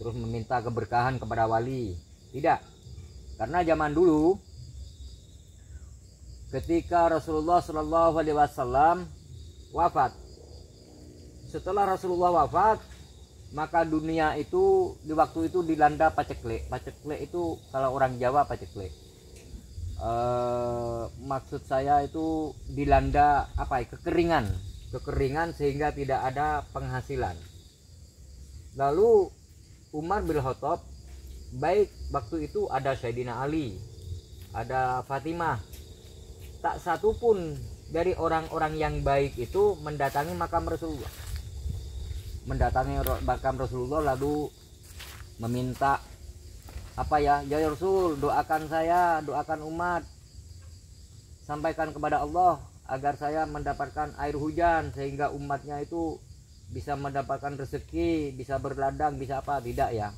terus meminta keberkahan kepada wali. Tidak. Karena zaman dulu ketika Rasulullah Shallallahu Alaihi Wasallam wafat, setelah Rasulullah wafat, maka dunia itu di waktu itu dilanda paceklik. Paceklik itu kalau orang Jawa paceklik. Maksud saya itu dilanda apa ya, kekeringan sehingga tidak ada penghasilan. Lalu Umar bin Khattab, baik waktu itu ada Sayyidina Ali, ada Fatimah, tak satu pun dari orang-orang yang baik itu mendatangi makam Rasulullah. Mendatangi makam Rasulullah lalu meminta apa ya Rasul, doakan saya, doakan umat, sampaikan kepada Allah agar saya mendapatkan air hujan sehingga umatnya itu bisa mendapatkan rezeki, bisa berladang, bisa apa. Tidak ya.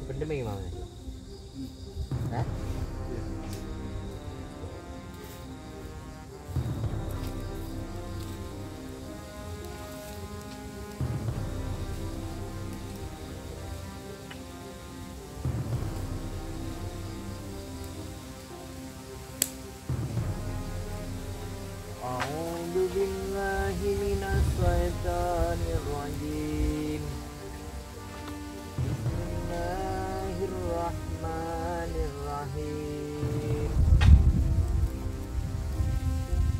Pandemi gimana? Hah? A'udzu billahi minas syaitonir rajim. Bismillahirrahmanirrahim.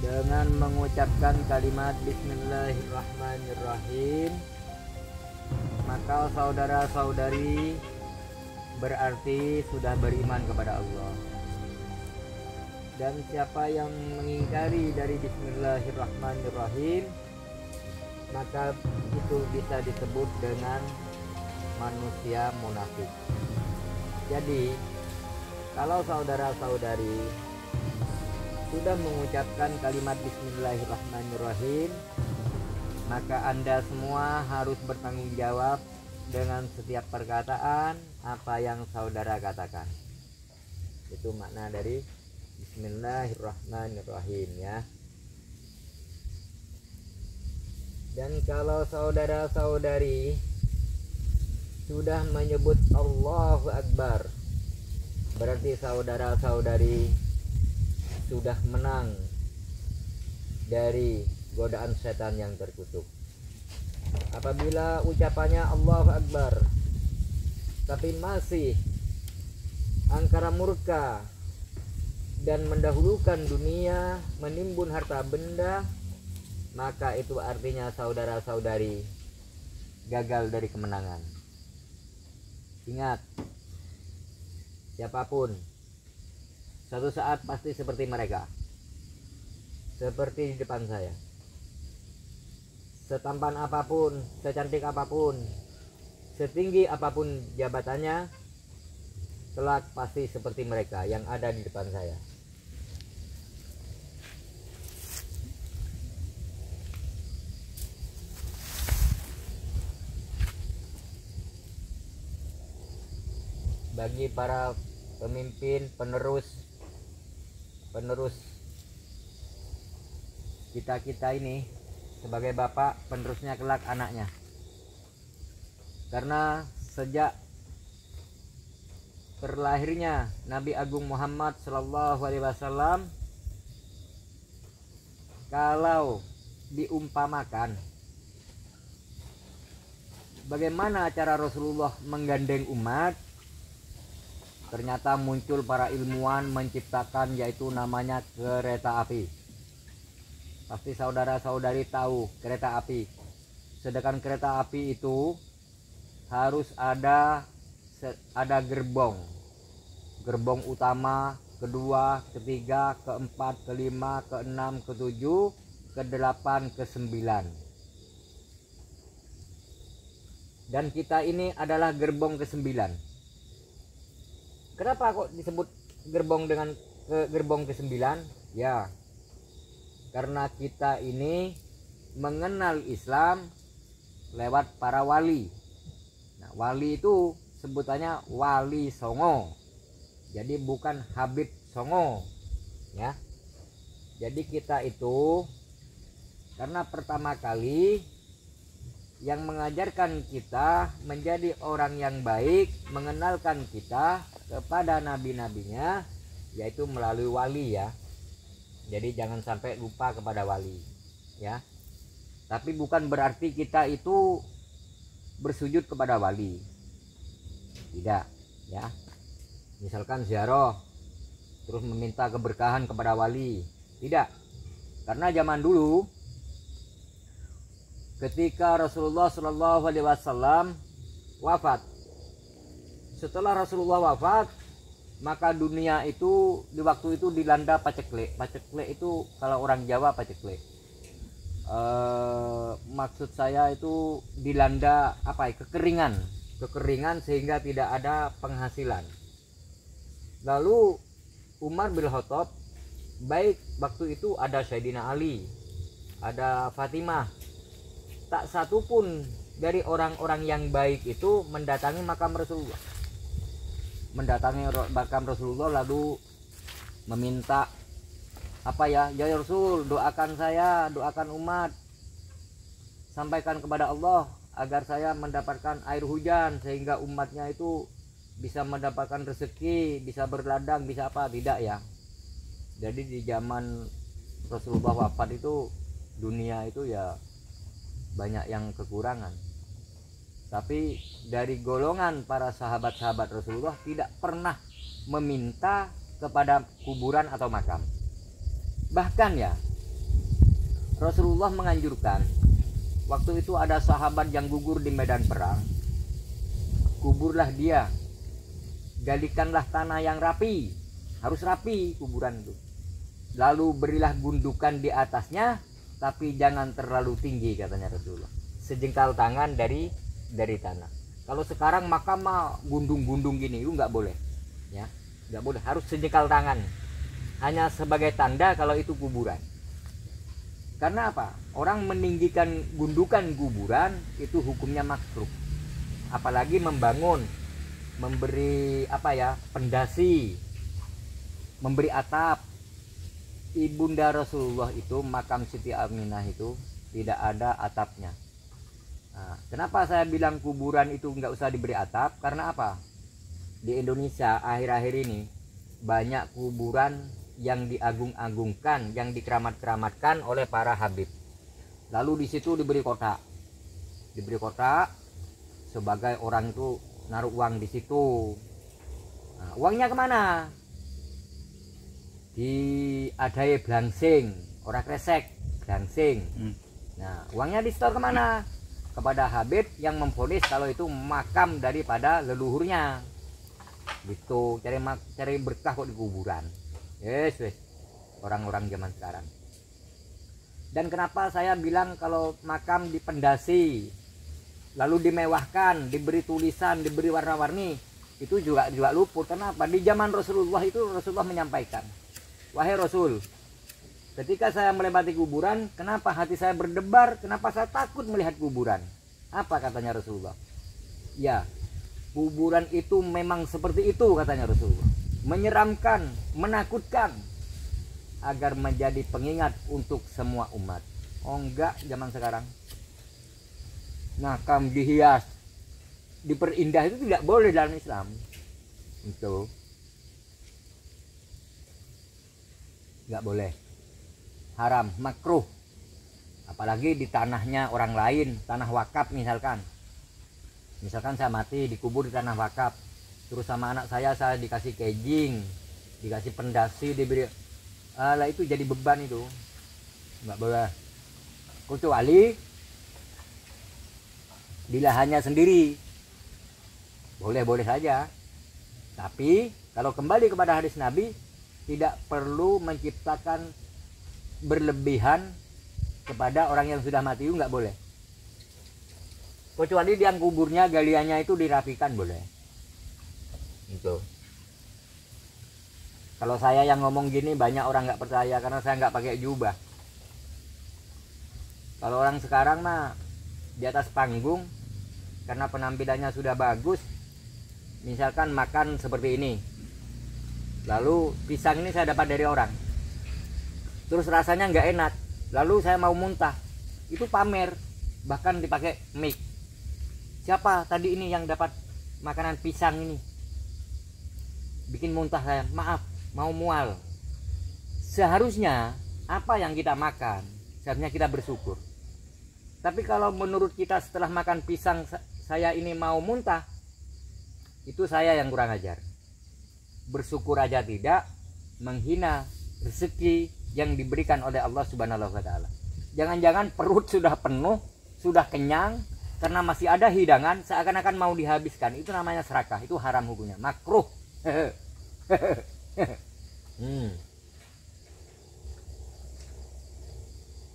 Dengan mengucapkan kalimat Bismillahirrahmanirrahim, maka saudara-saudari berarti sudah beriman kepada Allah. Dan siapa yang mengingkari dari Bismillahirrahmanirrahim, maka itu bisa disebut dengan manusia munafik. Jadi kalau saudara-saudari sudah mengucapkan kalimat Bismillahirrahmanirrahim, maka Anda semua harus bertanggung jawab dengan setiap perkataan apa yang saudara katakan. Itu makna dari Bismillahirrahmanirrahim ya. Dan kalau saudara-saudari sudah menyebut Allahu Akbar, berarti saudara-saudari sudah menang dari godaan setan yang terkutuk. Apabila ucapannya Allahu Akbar tapi masih angkara murka dan mendahulukan dunia, menimbun harta benda, maka itu artinya saudara-saudari gagal dari kemenangan. Ingat, siapapun suatu saat pasti seperti mereka, seperti di depan saya. Setampan apapun, secantik apapun, setinggi apapun jabatannya, kelak pasti seperti mereka yang ada di depan saya. Bagi para pemimpin, penerus kita ini sebagai bapak, penerusnya kelak anaknya. Karena sejak terlahirnya Nabi Agung Muhammad Shallallahu Alaihi Wasallam, kalau diumpamakan bagaimana cara Rasulullah menggandeng umat, ternyata muncul para ilmuwan menciptakan yaitu namanya kereta api. Pasti saudara-saudari tahu kereta api. Sedangkan kereta api itu harus ada gerbong utama, kedua, ketiga, keempat, kelima, keenam, ketujuh, kedelapan, kesembilan. Dan kita ini adalah gerbong ke-9. Kenapa kok disebut gerbong dengan gerbong ke-9? Ya, karena kita ini mengenal Islam lewat para wali. Nah, wali itu sebutannya wali songo. Jadi bukan Habib Songo, ya. Jadi kita itu karena pertama kali yang mengajarkan kita menjadi orang yang baik, mengenalkan kita kepada nabi-nabinya, yaitu melalui wali, ya. Jadi jangan sampai lupa kepada wali, ya. Tapi bukan berarti kita itu bersujud kepada wali, tidak, ya. Misalkan ziarah terus meminta keberkahan kepada wali, tidak. Karena zaman dulu ketika Rasulullah Shallallahu Alaihi Wasallam wafat, setelah Rasulullah wafat, maka dunia itu di waktu itu dilanda paceklik. Paceklik itu kalau orang Jawa paceklik. Maksud saya itu dilanda apa ya, kekeringan sehingga tidak ada penghasilan. Lalu Umar bin Khattab, baik waktu itu ada Sayyidina Ali, ada Fatimah, tak satu pun dari orang-orang yang baik itu mendatangi makam Rasulullah. Mendatangi makam Rasulullah lalu meminta apa ya, ya Rasul, doakan saya, doakan umat, sampaikan kepada Allah agar saya mendapatkan air hujan sehingga umatnya itu bisa mendapatkan rezeki, bisa berladang, bisa apa, tidak, ya. Jadi di zaman Rasulullah wafat itu dunia itu ya banyak yang kekurangan. Tapi dari golongan para sahabat-sahabat Rasulullah tidak pernah meminta kepada kuburan atau makam. Bahkan ya, Rasulullah menganjurkan, waktu itu ada sahabat yang gugur di medan perang, kuburlah dia, galikanlah tanah yang rapi, harus rapi kuburan itu, lalu berilah gundukan di atasnya, tapi jangan terlalu tinggi, katanya Rasulullah, sejengkal tangan dari tanah. Kalau sekarang makam mah gundung-gundung gini, itu nggak boleh, ya, nggak boleh, harus sejengkal tangan, hanya sebagai tanda kalau itu kuburan. Karena apa? Orang meninggikan gundukan kuburan itu hukumnya makruh, apalagi membangun, memberi apa ya, pendasi, memberi atap. Ibunda Rasulullah itu makam Siti Aminah itu tidak ada atapnya. Nah, kenapa saya bilang kuburan itu nggak usah diberi atap? Karena apa? Di Indonesia akhir-akhir ini banyak kuburan yang diagung-agungkan, yang dikeramat-keramatkan oleh para habib. Lalu di situ diberi kotak sebagai orang itu naruh uang di situ. Nah, uangnya kemana? Diadai blangsing, orang kresek, blangsing. Nah, uangnya disetor kemana? Kepada habib yang memvonis kalau itu makam daripada leluhurnya. Gitu, cari berkah kok di kuburan. Yes, orang-orang zaman sekarang. Dan kenapa saya bilang kalau makam dipendasi, lalu dimewahkan, diberi tulisan, diberi warna-warni, itu juga luput. Kenapa? Di zaman Rasulullah itu Rasulullah menyampaikan, wahai Rasul, ketika saya melewati kuburan, kenapa hati saya berdebar? Kenapa saya takut melihat kuburan? Apa katanya Rasulullah? Ya, kuburan itu memang seperti itu, katanya Rasulullah. Menyeramkan, menakutkan, agar menjadi pengingat untuk semua umat. Oh enggak, zaman sekarang. Makam dihias, diperindah itu tidak boleh dalam Islam. Itu nggak boleh, haram, makruh. Apalagi di tanahnya orang lain, tanah wakaf misalkan saya mati dikubur di tanah wakaf, terus sama anak saya dikasih kejing, dikasih pendasi, diberi lah, itu jadi beban, itu nggak boleh. Kecuali di lahannya sendiri boleh-boleh saja. Tapi kalau kembali kepada hadis Nabi, tidak perlu menciptakan berlebihan kepada orang yang sudah mati, itu nggak boleh. Kecuali yang kuburnya galiannya itu dirapikan boleh. Itu. Kalau saya yang ngomong gini banyak orang nggak percaya karena saya nggak pakai jubah. Kalau orang sekarang mah di atas panggung karena penampilannya sudah bagus, misalkan makan seperti ini, lalu pisang ini saya dapat dari orang, terus rasanya nggak enak, lalu saya mau muntah, itu pamer, bahkan dipakai mic. Siapa tadi ini yang dapat makanan pisang ini, bikin muntah saya, maaf, mau mual. Seharusnya apa yang kita makan, seharusnya kita bersyukur. Tapi kalau menurut kita setelah makan pisang saya ini mau muntah, itu saya yang kurang ajar. Bersyukur aja tidak, menghina rezeki yang diberikan oleh Allah Subhanahu wa taala. Jangan-jangan perut sudah penuh, sudah kenyang, karena masih ada hidangan seakan-akan mau dihabiskan. Itu namanya serakah, itu haram hukumnya, makruh.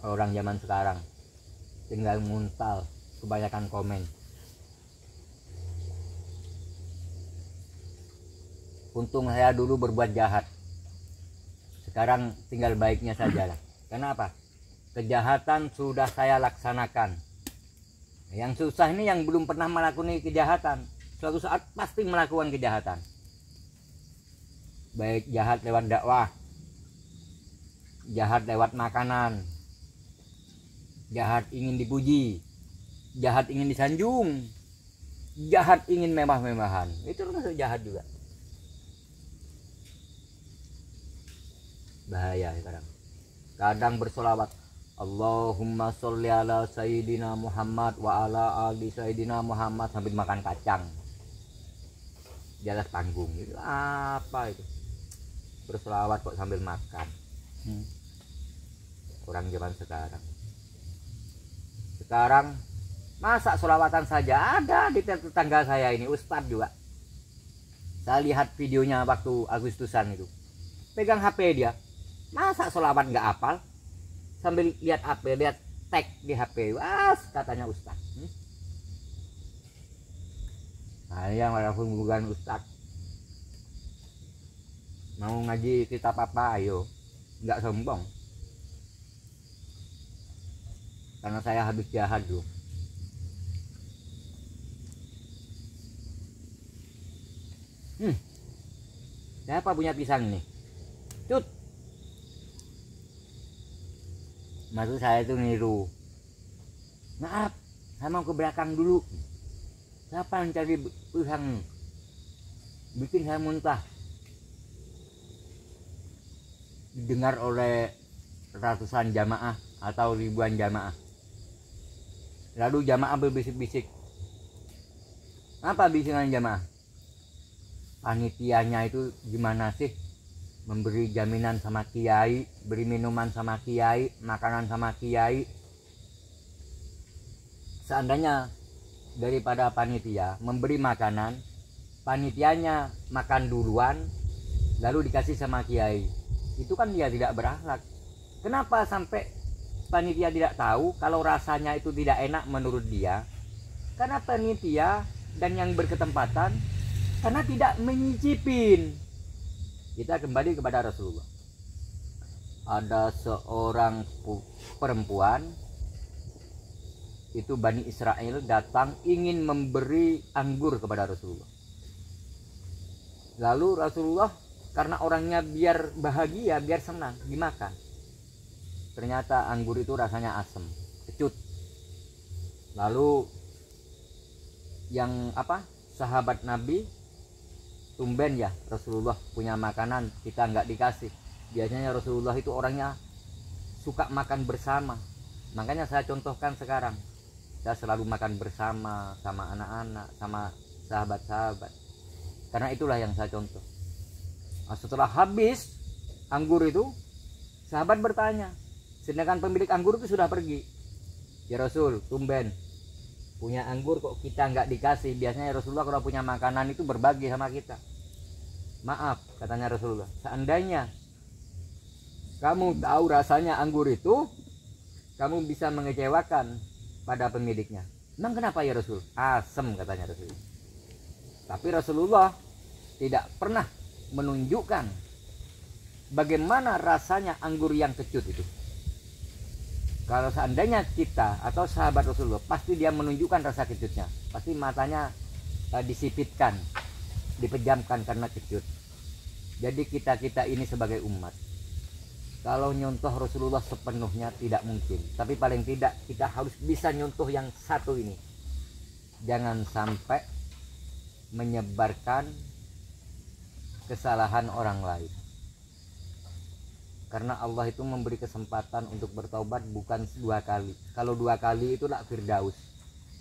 Orang zaman sekarang tinggal muntal, kebanyakan komen. Untung saya dulu berbuat jahat, sekarang tinggal baiknya saja lah. Kenapa? Kejahatan sudah saya laksanakan. Yang susah ini yang belum pernah melakukan kejahatan, suatu saat pasti melakukan kejahatan. Baik jahat lewat dakwah, jahat lewat makanan, jahat ingin dipuji, jahat ingin disanjung, jahat ingin mewah-mewahan. Itu termasuk jahat juga. Bahaya sekarang. Kadang bersolawat, Allahumma sholli ala Sayyidina Muhammad wa ala ali Sayyidina Muhammad, sambil makan kacang di atas panggung. Itu apa itu? Bersolawat kok sambil makan. Orang zaman sekarang masa solawatan saja ada di tetangga saya ini, Ustadz juga. Saya lihat videonya waktu Agustusan itu, pegang HP dia, masa solawat nggak hafal, sambil lihat HP, lihat tag di HP, katanya Ustadz. Saya walaupun bukan Ustadz, mau ngaji kitab apa, ayo, nggak sombong. Karena saya habis jahat dulu. Siapa punya pisang nih? Cut. Maksud saya itu niru. Maaf, saya mau ke belakang dulu. Siapa yang cari pisang? Bikin saya muntah. Didengar oleh ratusan jamaah atau ribuan jamaah. Lalu jamaah berbisik-bisik. Apa bisikan jamaah? Panitianya itu gimana sih? Memberi jaminan sama kiai, beri minuman sama kiai, makanan sama kiai. Seandainya daripada panitia memberi makanan, panitianya makan duluan, lalu dikasih sama kiai. Itu kan dia tidak berakhlak. Kenapa sampai panitia tidak tahu kalau rasanya itu tidak enak menurut dia? Karena panitia dan yang berketempatan karena tidak menyicipin. Kita kembali kepada Rasulullah. Ada seorang perempuan itu Bani Israel datang ingin memberi anggur kepada Rasulullah. Lalu Rasulullah karena orangnya biar bahagia, biar senang, dimakan. Ternyata anggur itu rasanya asam, kecut. Lalu yang sahabat Nabi, tumben ya Rasulullah punya makanan kita nggak dikasih. Biasanya Rasulullah itu orangnya suka makan bersama. Makanya saya contohkan sekarang, saya selalu makan bersama sama anak-anak, sama sahabat-sahabat. Karena itulah yang saya contoh. Nah, setelah habis anggur itu, sahabat bertanya, sedangkan pemilik anggur itu sudah pergi. Ya Rasul, tumben punya anggur kok kita nggak dikasih. Biasanya Rasulullah kalau punya makanan itu berbagi sama kita. Maaf, katanya Rasulullah, seandainya kamu tahu rasanya anggur itu, kamu bisa mengecewakan pada pemiliknya. Emang kenapa ya Rasul? Asam katanya Rasul. Tapi Rasulullah tidak pernah menunjukkan bagaimana rasanya anggur yang kecut itu. Kalau seandainya kita atau sahabat Rasulullah, pasti dia menunjukkan rasa kecutnya. Pasti matanya disipitkan, dipejamkan karena kecut. Jadi kita ini sebagai umat, kalau nyontoh Rasulullah sepenuhnya tidak mungkin, tapi paling tidak kita harus bisa nyontoh yang satu ini. Jangan sampai menyebarkan kesalahan orang lain, karena Allah itu memberi kesempatan untuk bertaubat bukan 2 kali. Kalau 2 kali itulah Firdaus,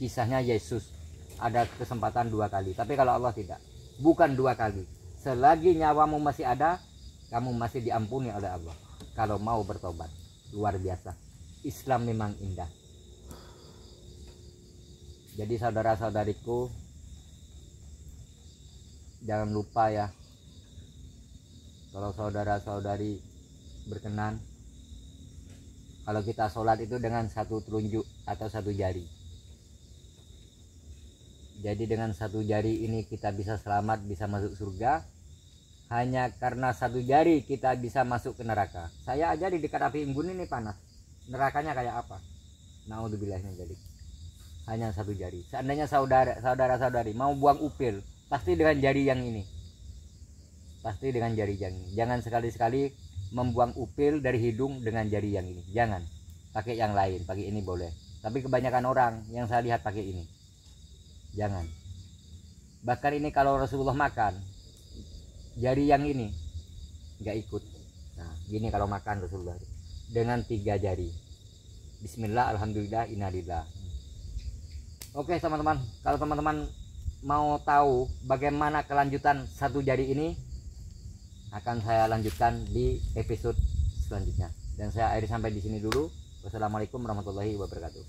kisahnya Yesus, ada kesempatan 2 kali. Tapi kalau Allah tidak, bukan 2 kali. Selagi nyawamu masih ada, kamu masih diampuni oleh Allah kalau mau bertobat. Luar biasa, Islam memang indah. Jadi saudara-saudariku, jangan lupa ya, kalau saudara-saudari berkenan, kalau kita sholat itu dengan 1 telunjuk atau 1 jari. Jadi dengan 1 jari ini kita bisa selamat, bisa masuk surga. Hanya karena 1 jari kita bisa masuk ke neraka. Saya aja di dekat api unggun ini panas, nerakanya kayak apa? Naudzubillahi jadi. Hanya 1 jari. Seandainya saudara-saudari mau buang upil, pasti dengan jari yang ini. Pasti dengan jari yang ini. Jangan sekali-sekali membuang upil dari hidung dengan jari yang ini. Jangan. Pakai yang lain, pakai ini boleh. Tapi kebanyakan orang yang saya lihat pakai ini. Jangan. Bahkan ini kalau Rasulullah makan, jari yang ini nggak ikut. Nah, gini kalau makan Rasulullah dengan 3 jari. Bismillah, alhamdulillah, innalillah. Oke teman-teman, kalau teman-teman mau tahu bagaimana kelanjutan 1 jari ini, akan saya lanjutkan di episode selanjutnya. Dan saya akhiri sampai di sini dulu. Wassalamualaikum warahmatullahi wabarakatuh.